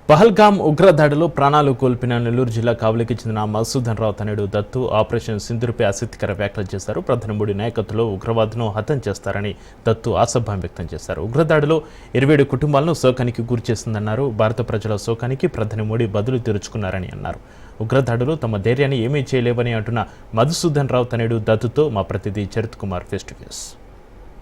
పహల్గామ్ ఉగ్రదాడిలో ప్రాణాలు కోల్పోయిన నెల్లూరు జిల్లా కావలికి చెందిన మధుసూదన్ రావు తనయుడు దత్తు ఆపరేషన్ సింధూర్పై ఆసక్తికర వ్యాఖ్యలు చేశారు. ప్రధాని మోడీ నాయకత్వంలో ఉగ్రవాదును హతం చేస్తారని దత్తు ఆశాభావం వ్యక్తం చేశారు. ఉగ్రదాడిలో 27 కుటుంబాలను శోకానికి గురిచేసిందన్నారు. భారత ప్రజల శోకానికి ప్రధాని మోడీ బదులు తీర్చుకున్నారని అన్నారు. ఉగ్రదాడులు తమ ధైర్యాన్ని ఏమీ చేయలేవని అంటున్న మధుసూదన్ రావు తనయుడు దత్తుతో మా ప్రతినిధి Charith Kumar face to face.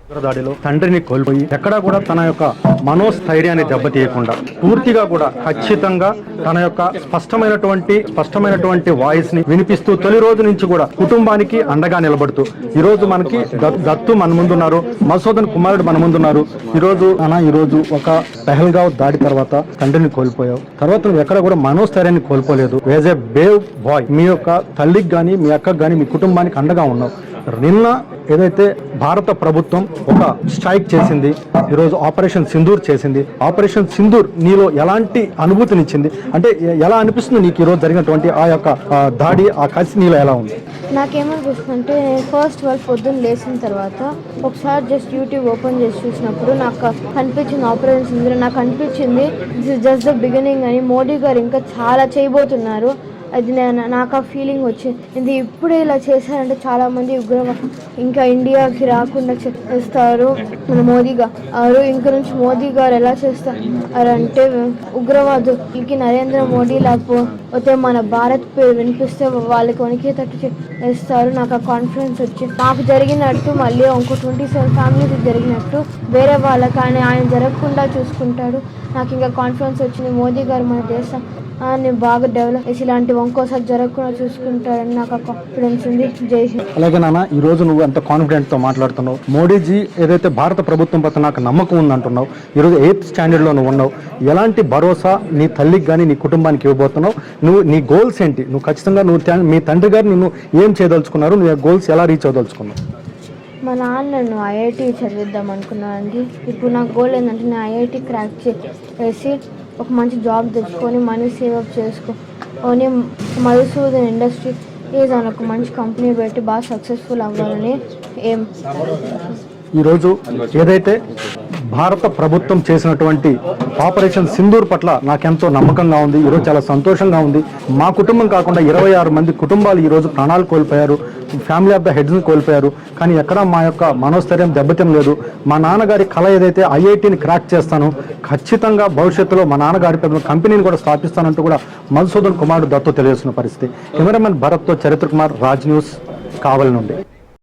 ఉగ్రదాడిలో తండ్రిని కోల్పోయి ఎక్కడా కూడా తన యొక్క మనోస్థైర్యాన్ని దెబ్బతీయకుండా పూర్తిగా కూడా ఖచ్చితంగా తన యొక్క స్పష్టమైనటువంటి వాయిస్ ని వినిపిస్తూ తొలి రోజు నుంచి కూడా కుటుంబానికి అండగా నిలబడుతూ ఈ రోజు మనకి దత్తు మన ముందున్నారు, మధుసూదన్ కుమారుడు మన ముందున్నారు. ఈ రోజు ఒక పెహల్గావ్ దాడి తర్వాత తండ్రిని కోల్పోయావు, తర్వాత నువ్వు ఎక్కడ కూడా మనోస్థైర్యాన్ని కోల్పోలేదు. యాజ్ ఏ బేవ్ బాయ్ మీ యొక్క తల్లికి గానీ మీ అక్కకి గానీ మీ కుటుంబానికి అండగా ఉన్నావు. నిన్న ఏదైతే భారత ప్రభుత్వం ఒక స్ట్రైక్ చేసింది, ఈరోజు ఆపరేషన్ సింధూర్ చేసింది. ఆపరేషన్ సింధూర్ నీలో ఎలాంటి అనుభూతినిచ్చింది? అంటే ఎలా అనిపిస్తుంది నీకు ఈరోజు జరిగినటువంటి ఆ యొక్క దాడి, ఆ కసి నీలో ఎలా ఉంది? నాకేమనిపిస్తుంది అంటే ఫస్ట్ వాళ్ళు పొద్దున్న లేచిన తర్వాత ఒకసారి జస్ట్ యూట్యూబ్ ఓపెన్ చేసి చూసినప్పుడు నాకు కనిపించింది ఆపరేషన్ సింధూర్. నాకు అనిపించింది this is just the beginning అని. మోడీ గారు ఇంకా చాలా చేయబోతున్నారు. అది నాకు ఆ ఫీలింగ్ వచ్చింది. ఇది ఇప్పుడే ఇలా చేశారంటే చాలా మంది ఉగ్రవాదం ఇంకా ఇండియాకి రాకుండా చేస్తారు మన మోదీ గారు. ఇంక నుంచి మోదీ గారు ఎలా చేస్తారంటే ఉగ్రవాదులకి నరేంద్ర మోడీ లేకపోతే మన భారత్ పేరు వినిపిస్తే వాళ్ళకి వణికేటట్టు చేస్తారు. నాకు ఆ కాన్ఫిడెన్స్ వచ్చింది. నాకు జరిగినట్టు మళ్ళీ ఇంకో 27 ఫ్యామిలీస్ జరిగినట్టు వేరే వాళ్ళకి ఆయన జరగకుండా చూసుకుంటాడు. నాకు ఇంకా కాన్ఫిడెన్స్ వచ్చింది. మోదీ గారు మన దేశం బాగా డెవలప్ చేసి ఇలాంటివి ఇంకోసారి జరగకుండా చూసుకుంటారని నాకు కాన్ఫిడెన్స్ ఉంది. జై హింద్. అలాగే నాన్న, ఈ రోజు నువ్వు ఎంత కాన్ఫిడెంట్ తో మాట్లాడుతున్నావు. మోడీజీ ఏదైతే భారత ప్రభుత్వం పట్ల నాకు నమ్మకం ఉంది అంటున్నావు. ఈరోజు 8th స్టాండర్డ్ లో నువ్వు ఉన్నావు. ఎలాంటి భరోసా నీ తల్లికి కానీ నీ కుటుంబానికి ఇవ్వబోతున్నావు? నీ గోల్స్ ఏంటి? నువ్వు ఖచ్చితంగా మీ తండ్రి గారు నిన్ను ఏం చేయదలుచుకున్నారు? నువ్వు గోల్స్ ఎలా రీచ్ అవ్వదలుచుకున్నావు? మా నాన్న నన్ను ఐఐటి చదివిద్దాం అనుకున్నానండి. ఇప్పుడు నా గోల్ ఏంటంటే నేను ఐఐటి క్రాక్ చేసి ఒక మంచి జాబ్ తెచ్చుకొని మనీ సేవ్ అప్ చేసుకొని మధుసూదన్ ఇండస్ట్రీ అని ఒక మంచి కంపెనీ పెట్టి బాగా సక్సెస్ఫుల్ అవ్వాలని ఏం. ఈరోజు ఏదైతే భారత ప్రభుత్వం చేసినటువంటి ఆపరేషన్ సింధూర్ పట్ల నాకెంతో నమ్మకంగా ఉంది. ఈరోజు చాలా సంతోషంగా ఉంది. మా కుటుంబం కాకుండా 26 మంది కుటుంబాలు ఈరోజు ప్రాణాలు కోల్పోయారు, ఫ్యామిలీ ఆఫ్ ద హెడ్స్ని కోల్పోయారు. కానీ ఎక్కడా మా యొక్క మనోస్థైర్యం దెబ్బతిం లేదు. మా నాన్నగారి కళ ఏదైతే ఐఐటిని క్రాక్ చేస్తాను, ఖచ్చితంగా భవిష్యత్తులో మా నాన్నగారి కంపెనీని కూడా స్థాపిస్తానంటూ కూడా మధుసూదన్ కుమారుడు దత్తు తెలియజేసిన పరిస్థితి. కెమెరామెన్ భరత్తో చరిత్ర కుమార్, రాజ్ న్యూస్, కావలి నుండి.